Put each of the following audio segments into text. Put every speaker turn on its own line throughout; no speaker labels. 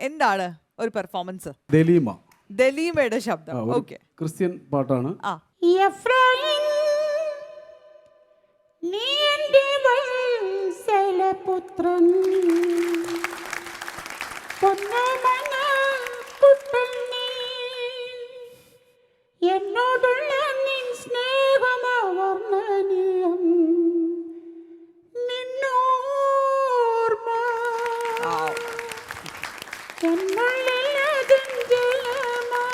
എന്താണ് ഒരു പെർഫോമൻസ്?
ദലീമയുടെ
ശബ്ദം. ഓക്കെ,
ക്രിസ്ത്യൻ പാട്ടാണ്.
നീ എൻ്റെ വത്സലപുത്രൻ പൊന്നമന കുട്ടൻ നീ എന്നോടുള്ള നിൻ സ്നേഹമവർണ്ണനീയം നിന്നോർമ്മ എന്നുള്ളിലതും ജലമാ.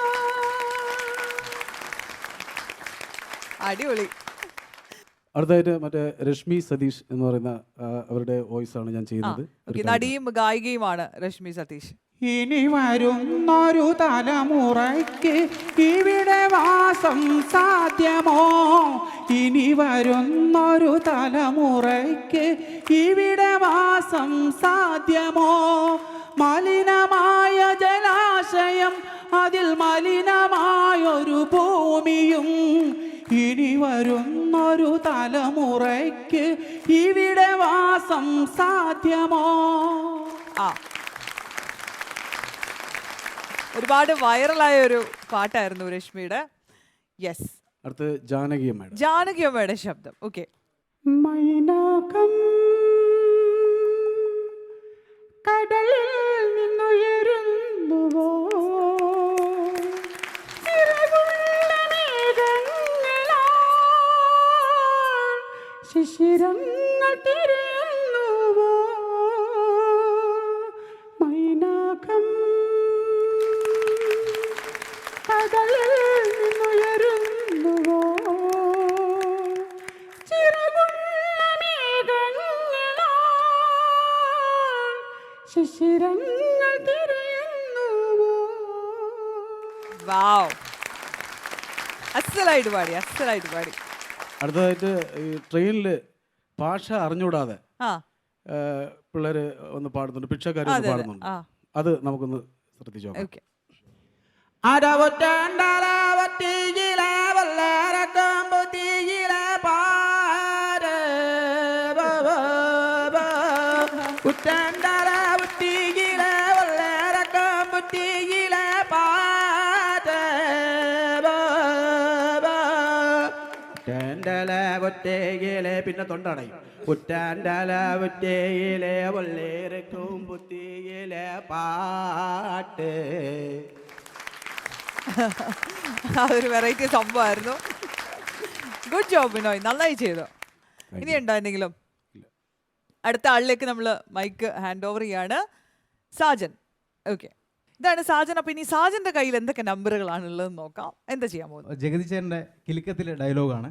അടിപൊളി.
അടുത്തായിട്ട് മറ്റേ രശ്മി സതീഷ് എന്ന് പറയുന്ന അവരുടെ വോയിസ് ആണ് ഞാൻ ചെയ്യുന്നത്.
നടിയും ഗായികയുമാണ് രശ്മി സതീഷ്.
ഇനി വരുന്നൊരു തലമുറയ്ക്ക് ഇവിടെ വാസം സാധ്യമോ? ഇനി വരുന്നൊരു തലമുറയ്ക്ക് ഇവിടെ വാസം സാധ്യമോ? മലിനമായ ജലാശയം, അതിൽ മലിനമായൊരു ഭൂമിയും. ഇനി വരുന്നൊരു തലമുറയ്ക്ക് ഇവിടെ വാസം സാധ്യമോ?
ഒരുപാട് വൈറലായ ഒരു പാട്ടായിരുന്നു രശ്മിയുടെ. യെസ്,
അടുത്ത്
ജാനകിയമ്മയുടെ ശബ്ദം. ഓക്കെ.
മൈനാകം കടലിൽ നിന്നുയരുന്നുവോ? ശിശിരങ്ങൾ തിരയുന്നുവോ? മൈനാകം കടലിൽ നിന്നുയരുന്നുവോ? ചിറകുള്ള മേഘങ്ങളാൽ ശിശിരങ്ങൾ തിരയുന്നുവോ?
വാവ്, അസ്സലായിട്ട് പാടി.
അടുത്തതായിട്ട് ഈ ട്രെയിനിൽ ഭാഷ അറിഞ്ഞുകൂടാതെ പിള്ളേര് ഒന്ന് പാടുന്നുണ്ട്, ഭിക്ഷക്കാർ പാടുന്നുണ്ട്. അത് നമുക്കൊന്ന് ശ്രദ്ധിച്ചു നോക്കാം. പിന്നെ തൊണ്ടടയും. കുറ്റാൻഡല ഒറ്റയിലെ വള്ളേരക്കും പുത്തിയിലെ പാട്ട്.
അതൊരു വെറൈറ്റി സംഭവമായിരുന്നു. ഗുഡ് ജോബ് ബിനോയ്, നന്നായി ചെയ്തു. ഇനി ഉണ്ടോ എന്തെങ്കിലും? അടുത്ത ആളിലേക്ക് നമ്മൾ മൈക്ക് ഹാൻഡ് ഓവർ ചെയ്യാണ്. സാജൻ. ഓക്കെ, ഇതാണ് സാജൻ. അപ്പൊ ഇനി സാജന്റെ കയ്യിൽ എന്തൊക്കെ നമ്പറുകളാണ് ഉള്ളതെന്ന് നോക്കാം. എന്താ ചെയ്യാൻ പോകുന്നത്?
ജഗതി ചേട്ടന്റെ കിലുക്കത്തിലെ ഡയലോഗാണ്.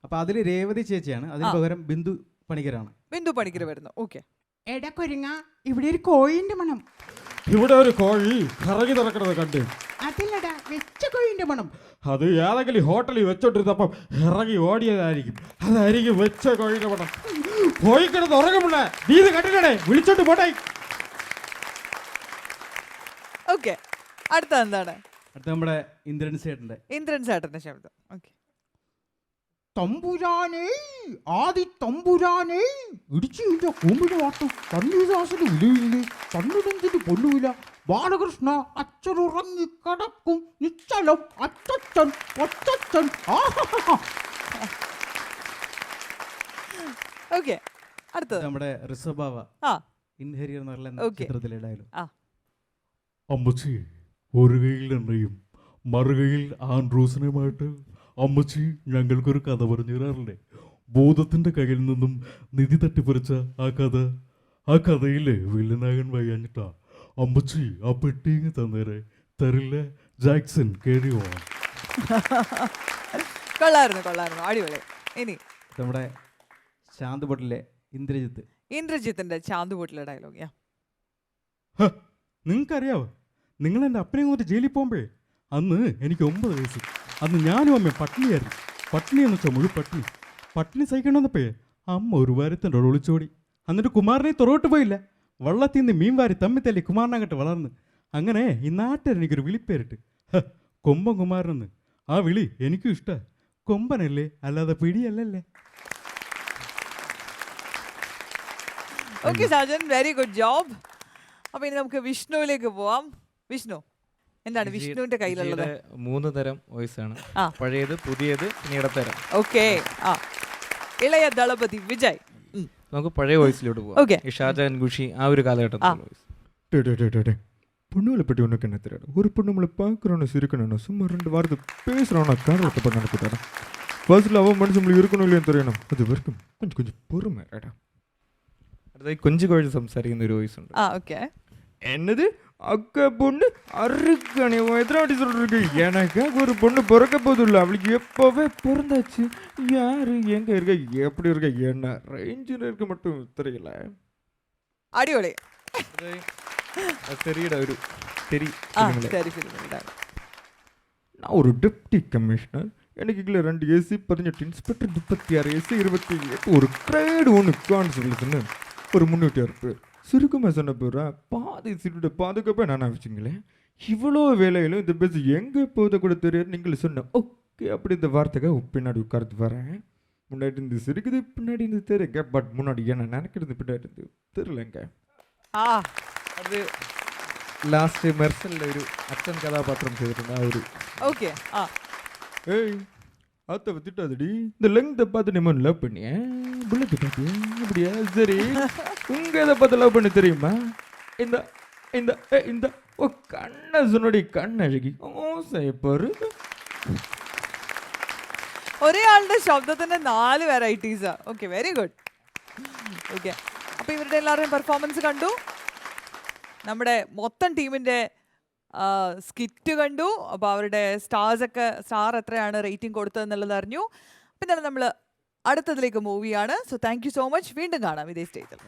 അപ്പൊ അതിൽ രേവതി ചേച്ചിയാണ്, അതിന് പകരം ബിന്ദു പണിക്കരാണ്.
ബിന്ദു പണിക്കർ വരുന്നു. ഓക്കെ.
എടക്കൊരുങ്ങ, ഇവിടെ ഒരു കോഴിന്റെ മണം.
ഇവിടെ ഒരു കോഴി കറങ്ങി നടക്കുന്നത് കണ്ട്.
അതിലടാ വെച്ച കോഴിന്റെ മണം.
അത് ഏതെങ്കിലും ഹോട്ടലിൽ വെച്ചോണ്ടിരുന്നപ്പം ഇറങ്ങി ഓടിയതായിരിക്കും. അതായിരിക്കും വെച്ച കോഴിയുടെ മണം. പോയി കിടന്ന് ഉറങ്ങുമുള്ള നീ ഇത് കണ്ടിട്ടേ, വിളിച്ചോണ്ട് പോട്ടെ.
ഓക്കെ, അടുത്ത എന്താണ്?
അടുത്ത നമ്മുടെ ഇന്ദ്രൻ ചേട്ടന്റെ
ശബ്ദം. ഓക്കെ.
തമ്പുരാനേ, ആദി തമ്പുരാനേ, ഇടിച്ചിന്റെ കൂമ്പിന് വാട്ടും കണ്ണീദാസിന് വിലയില്ലേ, കണ്ണിടഞ്ചിന് പൊന്നുവില, ബാലകൃഷ്ണ അച്ഛനുറങ്ങി കിടക്കും നിശ്ചലം അച്ചച്ചൻ ഒച്ചച്ചൻ.
ഓക്കെ, അടുത്തത്
നമ്മുടെ ഋഷഭാവ ഇൻഹരിയർ എന്ന് പറഞ്ഞ ചിത്രത്തിലെ ഡയലോഗ്.
അമ്മച്ചി ഒരു കയ്യിൽ എണ്ണയും മറുകയിൽ ആൻഡ്രൂസിനുമായിട്ട് അമ്മച്ചി ഞങ്ങൾക്കൊരു കഥ പറഞ്ഞു തരാറില്ലേ? ഭൂതത്തിൻ്റെ കയ്യിൽ നിന്നും നിധി തട്ടിപ്പറിച്ച ആ കഥയിലെ വില്ലനായകൻ വയ്യാഞ്ഞിട്ടാ അമ്മച്ചി ആ പെട്ടിങ് തന്നേരെ തരില്ല ജാക്സൺ കേറിയോ.
കൊള്ളായിരുന്നു, അടിപൊളി. ഇനി
നമ്മുടെ ശാന്തുപൊട്ടിലെ
ഇന്ദ്രജിത്തിന്റെ ശാന്തുപൊട്ടിലെ ഡയലോഗ്.
നിങ്ങൾക്കറിയാവോ, നിങ്ങൾ എൻ്റെ അപ്പനെ കൊണ്ട് ജയിലിൽ പോകുമ്പോഴേ അന്ന് എനിക്ക് 9 വയസ്സ്. അന്ന് ഞാനും അമ്മ പട്ടിണിയായിരുന്നു. പട്ടിണിയെന്ന് വെച്ചാൽ മുഴുവൻ പട്ടിണി സഹിക്കണമെന്നപ്പോഴേ അമ്മ ഒരു വാരത്തിൻ്റെ ഒളിച്ചോടി. എന്നിട്ട് കുമാരനെ തുറവോട്ട് പോയില്ല, വള്ളത്തിൽ നിന്ന് മീൻ വാരി തമ്മിത്തല്ലി കുമാരനങ്ങട്ട് വളർന്ന്. അങ്ങനെ ഈ നാട്ടിൽ എനിക്കൊരു വിളിപ്പേരിട്ട് കൊമ്പൻ കുമാരനെന്ന്. ആ വിളി എനിക്കും ഇഷ്ടമാണ്. കൊമ്പനല്ലേ, അല്ലാതെ പിടിയല്ലല്ലേ.
Okay Sajan, very good job. അപ്പൊ ഇനി നമുക്ക് വിഷ്ണുവിലേക്ക് പോവാം. വിഷ്ണു, എന്താണ് വിഷ്ണുവിന്റെ കയ്യിലുള്ളത്?
3 തരം വോയിസ് ആണ്.
ആ.
പഴയത്, പുതിയത്, പിന്നെ ഇടത്തരം.
ഓക്കെ. ആ, ഇളയ ദളപതി വിജയ്.
നമുക്ക് പഴയ വോയിസിലോട്ട്
Okay.
പോവാം. ഈ ഷാജഹാൻ ഖുഷി ആ ഒരു കാലഘട്ടത്തിലുള്ള വോയിസ്.
பொண்ணுகளை பற்றி உனக்கு என்ன தெரியாது? ஒரு பொண்ணு நம்மளை பார்க்குறோன்னு சிரிக்கணும்னா சும்மா 2 வாரத்தை பேசுகிறோன்னா காரணத்தை பண்ண நடக்குதாடா. ஃபர்ஸ்ட்ல அவன் மனசு நம்மளுக்கு இருக்கணும் இல்லைன்னு தெரியணும். அது வரைக்கும் கொஞ்சம் பொறுமை.
അടുത്തതായി കൊഞ്ചു കുഴച്ച് സംസാരിക്കുന്ന ഒരു വോയിസ് ഉണ്ട്.
ആ, ഓക്കെ.
என்னது அக்கா பொண்ணு அருக்கணி எத்தனை சொல்றது? எனக்காக ஒரு பொண்ணு பிறக்க போதும் இல்லை, அவளுக்கு எப்போவே பிறந்தாச்சு. யாரு எங்க இருக்க, எப்படி இருக்க, என்ன ரேஞ்சில் இருக்க மட்டும் தெரியல.
അടിപൊളി.
തെറിയുടെ ഒരു തെറി
ആ,
ഫിലിമിലെ
ശരി, ഫിലിമിന്റെ.
நான் ஒரு டெப்டி கமிஷனர், எனக்கு கீழே 2 ஏசி 18 இன்ஸ்பெக்டர் 36 ஏசி 28 ஒரு கிரேடு 1 கான்ஸ்டபிள்ஸ்ன்னு ஒரு 306 பேர். சுருக்கமாக சொன்ன பேரா பாதி சீட்டோட பாதுகாப்பாக நான் வச்சுங்களேன். இவ்வளோ வேலையிலும் இந்த பஸ் எங்கே போத கூட தெரியாது. நீங்கள் சொன்ன ஓகே அப்படி இந்த வார்த்தைக்காக பின்னாடி உட்கார்ந்து வரேன். முன்னாடி இருந்து சிரிக்குது, பின்னாடி இருந்து தெரியுங்க. பட் முன்னாடி என்ன நினைக்கிறது பின்னாடி இருந்து தெரியலங்க.
ആ,
അത് ലാസ്റ്റ് മെർസലിലെ ഒരു അച്ഛൻ കഥാപാത്രം ചെയ്തിട്ടുണ്ട്. ആ ഒരു
ഓക്കെ. ആ,
ஏய் அத்தை திட்டாதடி, இந்த லெங்தை பார்த்து நம்ம லவ் பண்ணிய புல்லட் பார்த்தியா? அப்படியா? சரி, உங்க எதை பார்த்து லவ் பண்ண தெரியுமா? இந்த இந்த இந்த ஓ கண்ணை சொன்னடி, கண்ணழகி ஓசைப்பாரு.
ഒരേ ആളുടെ ശബ്ദത്തിന്റെ 4 varieties. Okay, very good. Okay, അപ്പൊ ഇവരുടെ എല്ലാവരുടെയും പെർഫോമൻസ് കണ്ടു. നമ്മുടെ മൊത്തം ടീമിന്റെ സ്കിറ്റ് കണ്ടു. അപ്പോൾ അവരുടെ സ്റ്റാർ എത്രയാണ് റേറ്റിംഗ് കൊടുത്തതെന്നുള്ളത് അറിഞ്ഞു. പിന്നെ നമ്മൾ അടുത്തതിലേക്ക് മൂവ് ചെയ്യാണ്. So thank you so much. വീണ്ടും കാണാം ഇതേ സ്റ്റേജിൽ.